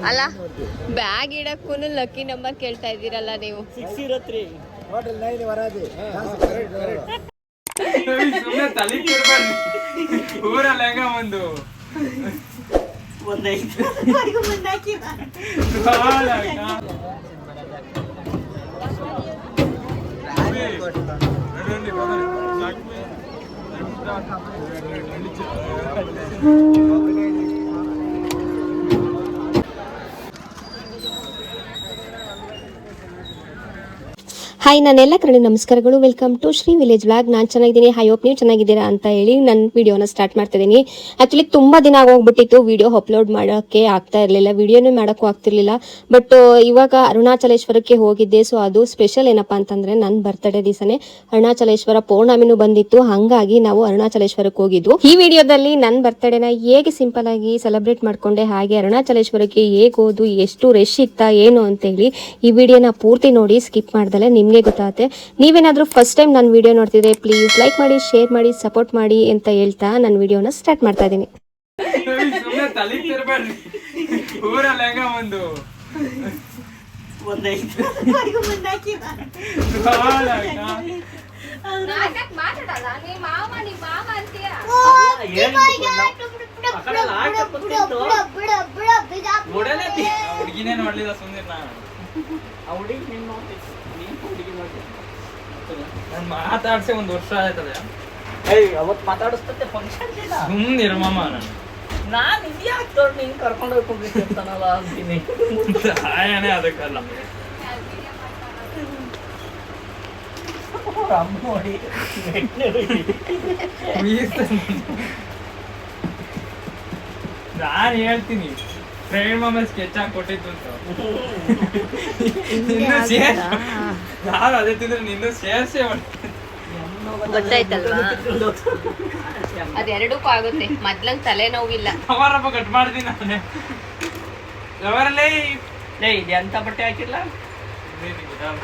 ಅಲ್ಲ bag ಇಡಕ್ಕೂ lucky number ಕೇಳ್ತಾ ಇದ್ದೀರಲ್ಲ ನೀವು. 603 ಹೋಟೆಲ್ 9 ವರಾದಿ. ಸುಮ್ಮನೆ ತಲೆ ಕೆಡಬಾರ್ದು. ಊರಲ್ಲಿ ಹೆಂಗ ಒಂದೈದು ಹಾಯ್, ನಾನೆಲ್ಲ ಕಡೆ ನಮಸ್ಕಾರಗಳು. Welcome to Shri village vlog. ನಾನು ಚೆನ್ನಾಗಿದ್ದೀನಿ. ಐ ಹೋಪ್ ನೀವು ಚೆನ್ನಾಗಿದ್ದೀರಾ ಅಂತ ಹೇಳಿ ನನ್ನ ವಿಡಿಯೋನ ಸ್ಟಾರ್ಟ್ ಮಾಡ್ತಿದ್ದೀನಿ. ಆ್ಯಕ್ಚುಲಿ ತುಂಬ ದಿನ ಆಗೋಗ್ಬಿಟ್ಟಿತ್ತು ವಿಡಿಯೋ ಅಪ್ಲೋಡ್ ಮಾಡೋಕ್ಕೆ ಆಗ್ತಾ ಇರಲಿಲ್ಲ, ವಿಡಿಯೋನೇ ಮಾಡೋಕ್ಕೂ ಆಗ್ತಿರ್ಲಿಲ್ಲ. ಬಟ್ ಇವಾಗ ಅರುಣಾಚಲೇಶ್ವರಕ್ಕೆ ಹೋಗಿದ್ದೆ. ಸೊ ಅದು ಸ್ಪೆಷಲ್ ಏನಪ್ಪ ಅಂತಂದರೆ ನನ್ನ ಬರ್ತ್ಡೇ ದಿವಸನೇ ಅರುಣಾಚಲೇಶ್ವರ ಪೌರ್ಣಮಿನೂ ಬಂದಿತ್ತು. ಹಾಗಾಗಿ ನಾವು ಅರುಣಾಚಲೇಶ್ವರಕ್ಕೆ ಹೋಗಿದ್ದು. ಈ ವಿಡಿಯೋದಲ್ಲಿ ನನ್ನ ಬರ್ತ್ಡೇನ ಹೇಗೆ ಸಿಂಪಲ್ ಆಗಿ ಸೆಲೆಬ್ರೇಟ್ ಮಾಡ್ಕೊಂಡೆ, ಹಾಗೆ ಅರುಣಾಚಲೇಶ್ವರಕ್ಕೆ ಹೇಗೆ ಹೋದು, ಎಷ್ಟು ರಶ್ ಇತ್ತಾ ಏನು ಅಂತೇಳಿ ಈ ವಿಡಿಯೋನ ಪೂರ್ತಿ ನೋಡಿ, ಸ್ಕಿಪ್ ಮಾಡ್ದಲೆ ನಿಮಗೆ ಗೊತ್ತಾಗುತ್ತೆ. ನೀವೇನಾದ್ರೂ ಫಸ್ಟ್ ಟೈಮ್ ನನ್ನ ವಿಡಿಯೋ ನೋಡ್ತಿದ್ರೆ ಪ್ಲೀಸ್ ಲೈಕ್ ಮಾಡಿ, ಶೇರ್ ಮಾಡಿ, ಸಪೋರ್ಟ್ ಮಾಡಿ ಅಂತ ಹೇಳ್ತಾ ನನ್ನ ವಿಡಿಯೋನ ಸ್ಟಾರ್ಟ್ ಮಾಡ್ತಾ ಇದ್ದೀನಿ. ಊರಲ್ಲಿ ಹೆಂಗ ಹುಡುಗಿನೇ ನೋಡ್ಲಿಲ್ಲ. ಸುಂದರ ನಾನು ಮಾತಾಡ್ಸಿ 1 ವರ್ಷ ಆಯ್ತದೆ. ಅವತ್ತು ಮಾತಾಡಿಸ್ತತೆ ಫಂಕ್ಷನ್ ಸುಮ್ಮನಿರು ಮಾಮ. ನಾನು ಇದ್ಯಾಕೆ ನೀನು ಕರ್ಕೊಂಡು ಹೋಗ್ಕೊಂಡಿರ್ತಾನಲ್ಲ ಅಂತೀನಿ. ಸಹಾಯನೇ ಅದಕ್ಕಲ್ಲ. ನೋಡಿ ನಾನು ಹೇಳ್ತೀನಿ, ಫ್ರೆಂಡ್ ಮಾಮ ಸ್ಕೆಚ್ ಹಾಕಿ ಕೊಟ್ಟಿದ್ದು ಅಂತ. ನಾನು ಅದೇ ತಿಂದ್ರೆ ನಿನ್ನೂ ಸೇರ್ಸೇ ಗೊತ್ತಾಯ್ತಲ್ವಾ, ಅದೆರಡಕ್ಕೂ ಆಗುತ್ತೆ. ಮೊದ್ಲಂಗ್ ತಲೆನೋವಿಲ್ಲ. ಅವರಪ್ಪ ಕಟ್ ಮಾಡ್ತೀನಿ ನಾನೇ. ಅವರಲ್ಲೇ ಇದೆ ಅಂತ ಬಟ್ಟೆ ಹಾಕಿಲ್ಲ. ಬೇಗ ಟೈಮ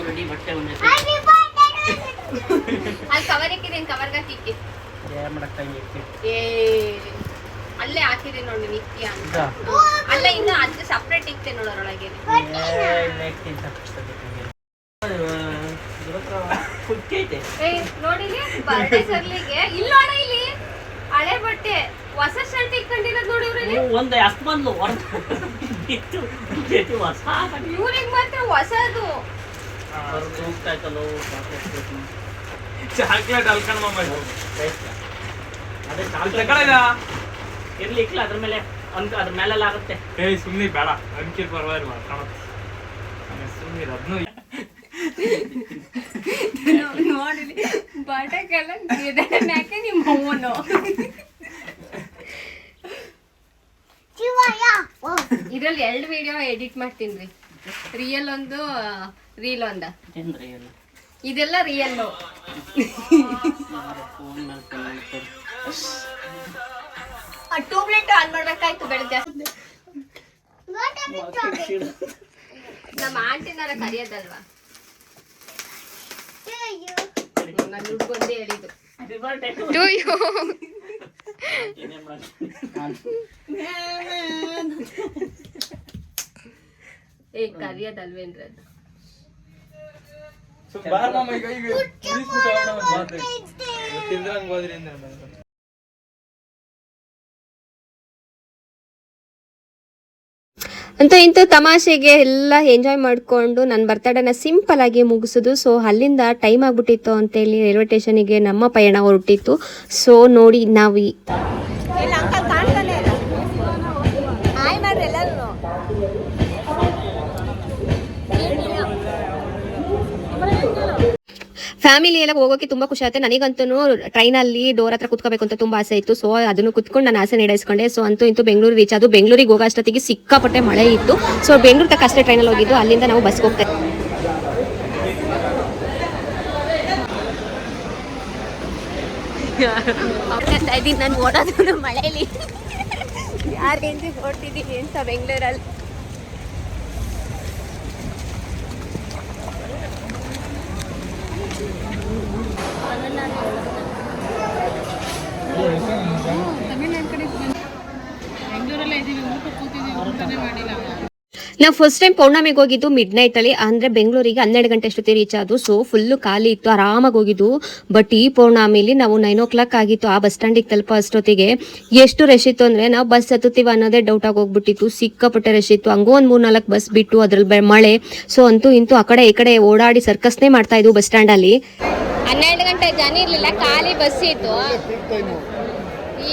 ರೆಡಿ ಬಟ್ಟೆ ಅಲ್ಲಿ ಕವರ್ ಇಕ್ಕಿದ್ದೀನಿ, ಕವರ್ಗ ಹಾಕಿ ಅಲ್ಲೇ ಹಾಕಿದೆ ನೋಡಿ ನಿತ್ಯ ಅಂತ. ಅಲ್ಲ ಇನ್ನು ಅದು ಸಪ್ರೇಟ್ ಇಕ್ತೆ ನೋಡೋರೊಳಗೆ. ನೋಡಿ ಬರ್ಡೇ ಸರ್ಲಿಗೆ ಇಲ್ಲಿ ನೋಡ, ಇಲ್ಲಿ ಹಳೆ ಬಟ್ಟೆ ಹೊಸ ಶರ್ಟ್ ಇಟ್ಕೊಂಡಿರೋದು ನೋಡಿ. ಇವ್ರಲ್ಲಿ ಒಂದು ಅಷ್ಟು ಬಂದ್ಲು ಇವ್ರಿಗೆ ಮಾತ್ರ ಹೊಸದು. ಚಾಕ್ಲೇಟ್ ಅಲ್ಕೊಂಡ್ ಇರ್ಲಿ ಇಕ್ಲ ಅದ್ರ ಮೇಲೆ ಅದ್ರ ಮೇಲೆಲ್ಲ ಆಗುತ್ತೆ. ಸುಮ್ನಿ ಬೇಡ, ಅಂಕಿಲ್ ಪರವಾಗಿಲ್ಲ ಕಾಣುತ್ತೆ. ಸುಮ್ನಿರ ಅದನ್ನು ನೋಡಿಲಿ ಬಟಕೆಲ್ಲ ಮ್ಯಾಕೆ ನಿಮ್ಮ ಅವ್ವನು. ಇದ್ರಲ್ಲಿ 2 ವಿಡಿಯೋ ಎಡಿಟ್ ಮಾಡ್ತೀನಿ. ರಿಯಲ್ ಒಂದು, ರೀಲ್ ಒಂದ. ಇದೆಲ್ಲ ರಿಯಲ್. ಟ್ಯೂಬ್ಲೈಟ್ ಆನ್ ಮಾಡ್ಬೇಕಾಯ್ತು ಬೆಳಗ್ಗೆ. ನಮ್ಮ ಆಂಟಿನಾರ ಕರಿಯೋದಲ್ವಾ, ನಾನು ಹುಡ್ಕೊಂಡೇ ಹೇಳಿದ್ದು. ಕರಿಯೋದಲ್ವೇನ್ರಿ ಅದು. ಅಂತೂ ಇಂತೂ ತಮಾಷೆಗೆ ಎಲ್ಲ ಎಂಜಾಯ್ ಮಾಡಿಕೊಂಡು ನನ್ನ ಬರ್ತಡೇನ ಸಿಂಪಲ್ ಆಗಿ ಮುಗಿಸೋದು. ಸೊ ಅಲ್ಲಿಂದ ಟೈಮ್ ಆಗ್ಬಿಟ್ಟಿತ್ತು ಅಂತೇಳಿ ರೈಲ್ವೆ ಸ್ಟೇಷನಿಗೆ ನಮ್ಮ ಪಯಣ ಹೊರಟಿತ್ತು. ಸೊ ನೋಡಿ ನಾವು ಫ್ಯಾಮಿಲಿ ಎಲ್ಲ ಹೋಗೋಕೆ ತುಂಬಾ ಖುಷಿ ಆಗುತ್ತೆ. ನನಗಂತೂ ಟ್ರೈನಲ್ಲಿ ಡೋರ್ ಹತ್ರ ಕುತ್ಕೋಬೇಕು ಅಂತ ತುಂಬಾ ಆಸೆ ಇತ್ತು. ಸೊ ಅದನ್ನು ಕುತ್ಕೊಂಡು ನಾನು ಆಸೆ ನಡೆಸ್ಕೊಂಡೆ. ಸೊ ಅಂತೂ ಇಂತೂ ಬೆಂಗಳೂರು ರೀಚ್ ಅದು. ಬೆಂಗಳೂರಿಗೆ ಹೋಗೋ ಅಷ್ಟೊತ್ತಿಗೆ ಸಿಕ್ಕಾಪಟ್ಟೆ ಮಳೆ ಇತ್ತು. ಸೊ ಬೆಂಗಳೂರು ತಕ್ಕ ಅಷ್ಟೇ ಟ್ರೈನಲ್ಲಿ ಹೋಗಿದ್ದು. ಅಲ್ಲಿಂದ ನಾವು ಬಸ್ಗೆ ಹೋಗ್ತೇವೆ. ನಾನು ಓಡೋದು ಮಳೆಯಲ್ಲಿ ಯಾರೇಂದ್ರೆ ಓಡ್ತಿದ್ದೀನಿ ಅಂತ ಬೆಂಗಳೂರಲ್ಲಿ. ನಾವು ಫಸ್ಟ್ ಟೈಮ್ ಪೌರ್ಣಮಿಗೆ ಹೋಗಿದ್ದು ಮಿಡ್ ನೈಟ್ ಅಲ್ಲಿ, ಅಂದ್ರೆ ಬೆಂಗಳೂರಿಗೆ 12 ಗಂಟೆ ಅಷ್ಟೊತ್ತಿ ರೀಚ್ ಆದ್ರು. ಸೊ ಫುಲ್ ಖಾಲಿ ಇತ್ತು, ಆರಾಮಾಗಿ ಹೋಗಿದ್ದು. ಬಟ್ ಈ ಪೌರ್ಣಮಿಲಿ ನಾವು 9 o'clock ಆಗಿತ್ತು ಆ ಬಸ್ ಸ್ಟ್ಯಾಂಡಿಗೆ ತಲುಪೋ ಅಷ್ಟೊತ್ತಿಗೆ. ಎಷ್ಟು ರಶ್ ಇತ್ತು ಅಂದ್ರೆ ನಾವು ಬಸ್ ಹತ್ತುತ್ತೀವಿ ಅನ್ನೋದೇ ಡೌಟ್ ಆಗಿ ಹೋಗ್ಬಿಟ್ಟಿತ್ತು. ಸಿಕ್ಕಾಪಟ್ಟೆ ರಶ್ ಇತ್ತು. ಹಂಗೂ ಒಂದ್ 3-4 ಬಸ್ ಬಿಟ್ಟು ಅದ್ರಲ್ಲಿ ಮಳೆ. ಸೊ ಅಂತೂ ಇಂತೂ ಆ ಕಡೆ ಈ ಕಡೆ ಓಡಾಡಿ ಸರ್ಕಸ್ನೇ ಮಾಡ್ತಾ ಇದ್ವು ಬಸ್ ಸ್ಟ್ಯಾಂಡ್ ಅಲ್ಲಿ. 12 ಗಂಟೆ ಜನ ಇರ್ಲಿಲ್ಲ, ಖಾಲಿ ಬಸ್ ಇತ್ತು.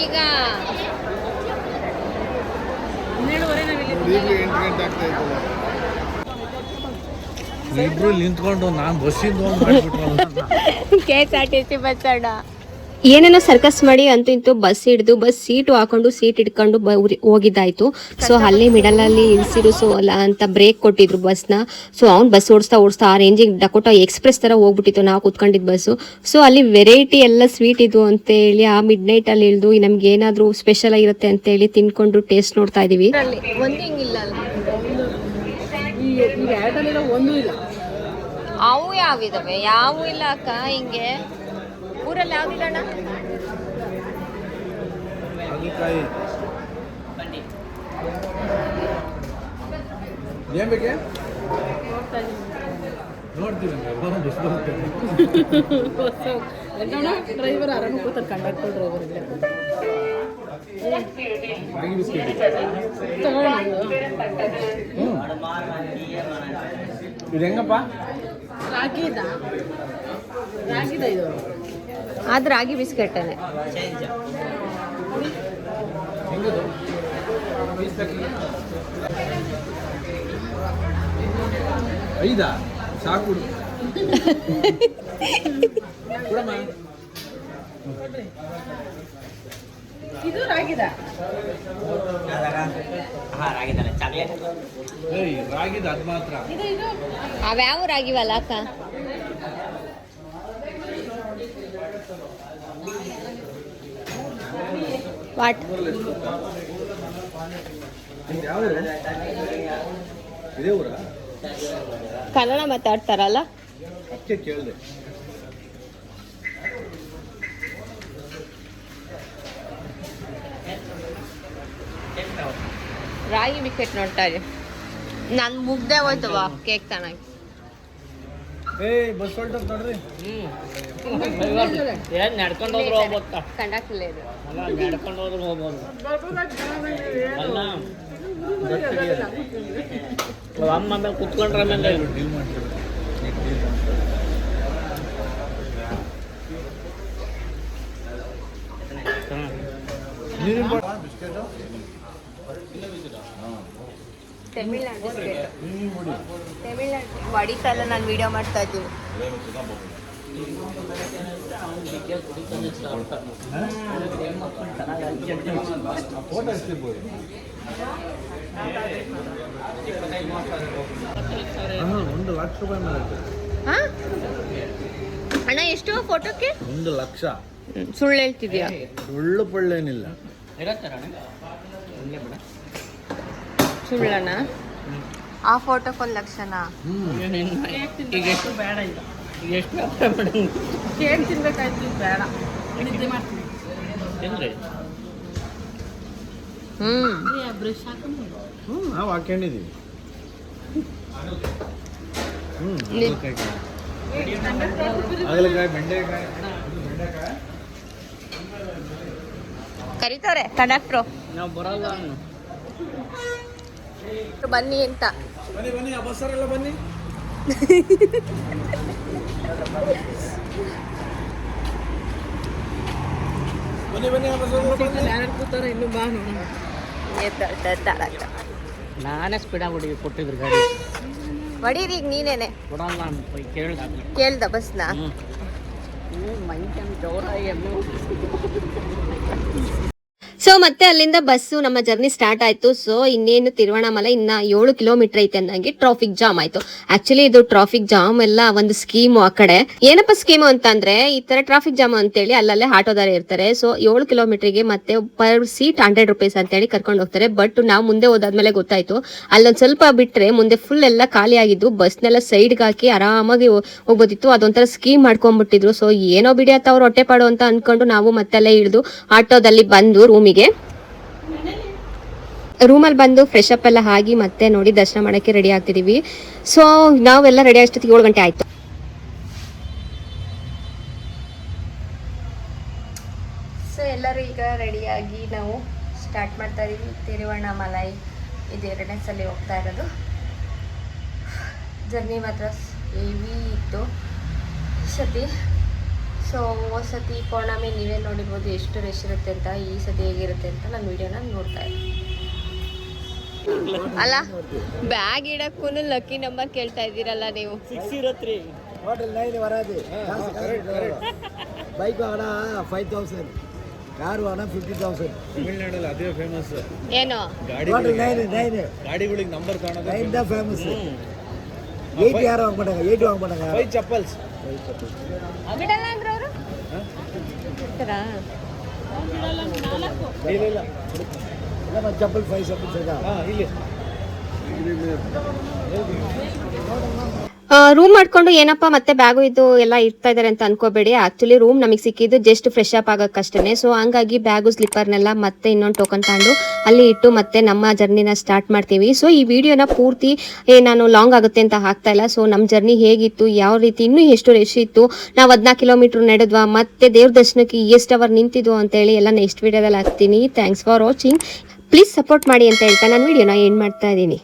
ಈಗ 12 ನಿಂತ್ಕೊಂಡು ನಾನು ಬಸ್ಸಿಂದ KSRTC ಬಸ್ ಅಣ್ಣ ಏನೇನೋ ಸರ್ಕಸ್ ಮಾಡಿ ಅಂತೂ ಇಂತೂ ಬಸ್ ಹಿಡಿದು ಬಸ್ ಸೀಟು ಹಾಕೊಂಡು ಸೀಟ್ ಇಟ್ಕೊಂಡು ಹೋಗಿದ್ದಾಯ್ತು. ಸೊ ಅಲ್ಲೇ ಮಿಡಲ್ ಅಲ್ಲಿ ಇಳಿಸಿರು. ಸೊ ಅಲ್ಲ ಅಂತ ಬ್ರೇಕ್ ಕೊಟ್ಟಿದ್ರು ಬಸ್ನ. ಸೊ ಅವ್ನು ಬಸ್ ಓಡಿಸ್ತಾ ಆ ರೇಂಜಿಗೆ ಡಕೋಟಾ ಎಕ್ಸ್ಪ್ರೆಸ್ ತರ ಹೋಗ್ಬಿಟ್ಟಿತ್ತು ನಾವು ಕುತ್ಕೊಂಡಿದ್ ಬಸ್ಸು. ಸೊ ಅಲ್ಲಿ ವೆರೈಟಿ ಎಲ್ಲ ಸ್ವೀಟ್ ಇದು ಅಂತ ಹೇಳಿ ಆ ಮಿಡ್ ನೈಟ್ ಅಲ್ಲಿ ಇಳಿದು ನಮ್ಗೆ ಏನಾದ್ರು ಸ್ಪೆಷಲ್ ಆಗಿರುತ್ತೆ ಅಂತ ಹೇಳಿ ತಿನ್ಕೊಂಡು ಟೇಸ್ಟ್ ನೋಡ್ತಾ ಇದೀವಿ. ಅವು ಯಾವಿದಾವೆ? ಯಾವು ಇಲ್ಲ ಅಕ್ಕ. ಹಿಂಗೆ ಊರಲ್ಲಿ ಯಾವ್ದಿಲ್ಲ ಅಣ್ಣ. ಏನ್ ಬೇಕೆ ನೋಡ್ತೀವಿ ಡ್ರೈವರ್ ಆರಾಮ ಕೂತಾರೆ, ಕಂಡಕ್ಟರ್ ಡ್ರೈವರ್ ಇಲ್ಲ. ಇದು ಹೆಂಗಪ್ಪ? ರಾಗಿದ ಇದು ಆದ್ರೆ ರಾಗಿ ಬಿಸ್ಕೆಟ್ಟನೆ. ಐದಾ ಸಾಕು ಇದು ರಾಗಿದ. ರಾಗಿದ ಅದ್ ಮಾತ್ರ. ಅವ್ಯಾವ ರಾಗಿವಲ್ಲ ಅಕ್ಕ. ವಾಟ್ ಯಾವ ಇದೇ ಊರ? ಕನ್ನಡ ಮಾತಾಡ್ತಾರಲ್ಲ ಅದಕ್ಕೆ ಕೇಳಿದೆ. ರಾಗಿ ಬಿಸ್ಕೆಟ್ ನೋಡ್ತಾ ಇರಿ. ನನ್ ಮುಗ್ದೆ ಹೋಯ್ತವ ಕೇಕ್ ಚೆನ್ನಾಗಿ. ಬಸ್ ಹೊಲ್ಟದ್ ನೋಡ್ರಿ. ಏನ್ ನಡ್ಕೊಂಡು ಹೋದ್ರು ಹೋಗ್ಬೋದ? ಕಂಡಕ್ಟರ್ ಇದು ಅಲ್ಲ, ನಡ್ಕೊಂಡು ಹೋದ್ರು ಹೋಗ್ಬೋದು. ಅಲ್ಲ ಅಮ್ಮ ಮೇಲೆ ಕುತ್ಕೊಂಡ್ರ ಮೇಲೆ ಡೀಲ್ ಮಾಡ್ತೀವಿ. ನೀರಿನ ಬಿಸ್ಕೆಟ್ ತಮಿಳ್ನಾಡು ಬಿಸ್ಕೆಟ್. ತಮಿಳ್ನಾಡು ಒಡಿಸಲ್ಲ ನಾನು ವಿಡಿಯೋ ಮಾಡ್ತಾ ಇದ್ದೀನಿ. ಫೋಟೋ ಎಷ್ಟಿರ್ಬೋದು? ₹1,00,000 ಮೇಲೆ ಅಣ್ಣ ಎಷ್ಟು ಫೋಟೋಕ್ಕೆ? 1,00,000. ಸುಳ್ಳು ಹೇಳ್ತಿದ್ಯಾ? ಸುಳ್ಳು ಪಳ್ಳೇನಿಲ್ಲ. ಸುಳ್ಳಣ್ಣ? ಆ ಫೋಟೋಕ್ಕೆ 1,00,000ನಾ? ಈಗ ಎಷ್ಟು ಬೇಡ, ಇಲ್ಲ ಈಗ ಎಷ್ಟು ವ್ಯಾಪಾರ ಮಾಡಿ ಕೇಕ್ ತಿನ್ಬೇಕಾಯ್ತು. ಬೇಡ, ನಿದ್ದೆ ಮಾಡ್ತೀನಿ. ತಿನ್ರಿ. ಬ್ರಷ್ ಹಾಕೊಂಡು ನಾವು ಹಾಕೊಂಡಿದ್ದೀವಿ. ಹಾಗಲಕಾಯಿ, ಬೆಂಡೆಕಾಯಿ. ಕರೀತಾರೆ ಕಂಡಕ್ಟ್ರು ನಾವು ಬರಲ್ಲ. ಬನ್ನಿ ಅಂತ. ಬನ್ನಿ ಆ ಬಸ್ಸರೆಲ್ಲ ಬನ್ನಿ. ಬನ್ನಿ ಆ ಬಸ್ ಯಾರು ಕೂತಾರೆ ಇನ್ನು ಬಾ ನೋಡೋಣ. ನಾನೇ ಸ್ಪೀಡಾಗಿ ಹೊಡಿಗೆ ಕೊಟ್ಟಿದ್ರು ಗಾಡಿ. ಹೊಡೀರಿ ಈಗ ನೀನೇನೆ. ಕೊಡಲ್ಲ ಅಂತ ಕೇಳ್ದ ಬಸ್ನ. ಮಂಚನ್ ಜೋರಾಗಿ ಸೊ ಮತ್ತೆ ಅಲ್ಲಿಂದ ಬಸ್ಸು ನಮ್ಮ ಜರ್ನಿ ಸ್ಟಾರ್ಟ್ ಆಯ್ತು. ಸೊ ಇನ್ನೇನು ತಿರುವಣ್ಣಾಮಲೈ ಇನ್ನ 7 ಕಿಲೋಮೀಟರ್ ಐತೆ ಅಂದಂಗೆ ಟ್ರಾಫಿಕ್ ಜಾಮ್ ಆಯ್ತು. ಆಕ್ಚುಲಿ ಇದು ಟ್ರಾಫಿಕ್ ಜಾಮ್ ಎಲ್ಲ ಒಂದು ಸ್ಕೀಮು. ಆ ಕಡೆ ಏನಪ್ಪ ಸ್ಕೀಮು ಅಂತಂದ್ರೆ ಈ ತರ ಟ್ರಾಫಿಕ್ ಜಾಮ್ ಅಂತೇಳಿ ಅಲ್ಲಲ್ಲೇ ಆಟೋದಾರ ಇರ್ತಾರೆ. ಸೊ 7 ಕಿಲೋಮೀಟರ್ಗೆ ಮತ್ತೆ ಪರ್ ಸೀಟ್ ₹100 ಅಂತೇಳಿ ಕರ್ಕೊಂಡು ಹೋಗ್ತಾರೆ. ಬಟ್ ನಾವು ಮುಂದೆ ಹೋದಾದ್ಮೇಲೆ ಗೊತ್ತಾಯ್ತು ಅಲ್ಲೊಂದ್ ಸ್ವಲ್ಪ ಬಿಟ್ರೆ ಮುಂದೆ ಫುಲ್ ಎಲ್ಲ ಖಾಲಿ ಆಗಿದ್ದು. ಬಸ್ನೆಲ್ಲ ಸೈಡ್ಗೆ ಹಾಕಿ ಆರಾಮಾಗಿ ಹೋಗ್ಬೋದಿತ್ತು. ಅದೊಂಥರ ಸ್ಕೀಮ್ ಮಾಡ್ಕೊಂಡ್ಬಿಟ್ಟಿದ್ರು. ಸೊ ಏನೋ ಬಿಡಿ ಅಂತ ಅವ್ರು ಹೊಟ್ಟೆಪಾಡು ಅಂತ ಅನ್ಕೊಂಡು ನಾವು ಮತ್ತೆಲ್ಲ ಇಳಿದು ಆಟೋದಲ್ಲಿ ಬಂದು ರೂಮಿಗೆ. ರೂಮಲ್ಲಿ ಬಂದು ಫ್ರೆಶ್ ಅಪ್ ಎಲ್ಲ ಆಗಿ ಮತ್ತೆ ನೋಡಿ ದರ್ಶನ ಮಾಡೋಕ್ಕೆ ರೆಡಿ ಆಗ್ತಿದ್ದೀವಿ. ಸೊ ನಾವೆಲ್ಲ ರೆಡಿ ಅಷ್ಟೊತ್ತಿಗೆ 7 ಗಂಟೆ ಆಯಿತು. ಸೊ ಎಲ್ಲರೂ ಈಗ ರೆಡಿಯಾಗಿ ನಾವು ಸ್ಟಾರ್ಟ್ ಮಾಡ್ತಾ ಇದ್ದೀವಿ. ತಿರುವಣ್ಣಾಮಲೈ ಇದು 2ನೇ ಸಲ ಹೋಗ್ತಾ ಇರೋದು. ಜರ್ನಿ ಮಾತ್ರ ಹೆವಿ ಇತ್ತು ಸತಿ. ಸೊ ಸತಿ ಪೌರ್ಣಮಿ ನೀವೇ ನೋಡಿರ್ಬೋದು ಎಷ್ಟು ರಶ್ ಇರುತ್ತೆ ಅಂತ. ಈ ಸತಿ ಹೇಗಿರುತ್ತೆ ಅಂತ ನಾನು ವಿಡಿಯೋನ ನೋಡ್ತಾ ಇದ್ದೀನಿ. ಅಲ್ಲ ಬ್ಯಾಗ್ ಇಡಕ್ಕೂ ಲಕ್ಕಿ ನಂಬರ್ ಕೇಳ್ತಾ ಇದ್ದೀರಲ್ಲ ನೀವು. ಹೋಟೆಲ್ 9 ವರಾದಿ ಬೈಕ್ ಹಣ 5000, ಕಾರು ಹಣ 50,000. ತಮಿಳ್ನಾಡಲ್ಲಿ ಅದೇ ಫೇಮಸ್. ಏನು ಹೋಟೆಲ್ 9 ಗಾಡಿಗಳಿಗೆ ನಂಬರ್ ಕಾಣೋದು 9 ಫೇಮಸ್. 8 ಯಾರು ವಾಂಗ್ಮಾಟಾங்க, 8 ವಾಂಗ್ಮಾಟಾங்க. 5 ಚಪ್ಪಲ್ಸ್. ಬಿಡಲ್ಲ ಅಂದ್ರೆ ಅವರು ಇಲ್ಲ ಇಲ್ಲ ಇಲ್ಲ ಚಪ್ಪಲ್ 5 ಚಪ್ಪಲ್ಸ್ ಈಗ. ಇಲ್ಲಿ ರೂಮ್ ಮಾಡ್ಕೊಂಡು ಏನಪ್ಪ ಮತ್ತೆ ಬ್ಯಾಗು ಇದು ಎಲ್ಲ ಇರ್ತಾ ಇದಾರೆ ಅಂತ ಅನ್ಕೋಬೇಡಿ. ಆಕ್ಚುಲಿ ರೂಮ್ ನಮಗೆ ಸಿಕ್ಕಿದ್ದು ಜಸ್ಟ್ ಫ್ರೆಶ್ ಅಪ್ ಆಗಕ್ಕಷ್ಟೇ. ಸೊ ಹಂಗಾಗಿ ಬ್ಯಾಗು ಸ್ಲಿಪ್ಪರ್ನೆಲ್ಲ ಮತ್ತೆ ಇನ್ನೊಂದು ಟೋಕನ್ ತಗೊಂಡು ಅಲ್ಲಿ ಇಟ್ಟು ಮತ್ತೆ ನಮ್ಮ ಜರ್ನಿನ ಸ್ಟಾರ್ಟ್ ಮಾಡ್ತೀವಿ. ಸೊ ಈ ವಿಡಿಯೋನ ಪೂರ್ತಿ ನಾನು ಲಾಂಗ್ ಆಗುತ್ತೆ ಅಂತ ಹಾಕ್ತಾ ಇಲ್ಲ. ಸೊ ನಮ್ಮ ಜರ್ನಿ ಹೇಗಿತ್ತು, ಯಾವ ರೀತಿ, ಇನ್ನೂ ಎಷ್ಟು ರಶ್ ಇತ್ತು, ನಾವು 14 ಕಿಲೋಮೀಟರ್ ನಡೆದ್ವಾ, ಮತ್ತೆ ದೇವ್ರ ದರ್ಶನಕ್ಕೆ ಎಷ್ಟು ಅವರ್ ನಿಂತಿದ್ವು ಅಂತೇಳಿ ಎಲ್ಲ ನೆಕ್ಸ್ಟ್ ವಿಡಿಯೋದಲ್ಲಿ ಹಾಕ್ತೀನಿ. Thanks for watching. Please support ಮಾಡಿ ಅಂತ ಹೇಳ್ತಾ ನಾನು ವಿಡಿಯೋನ ಎಂಡ್ ಮಾಡ್ತಾ ಇದ್ದೀನಿ.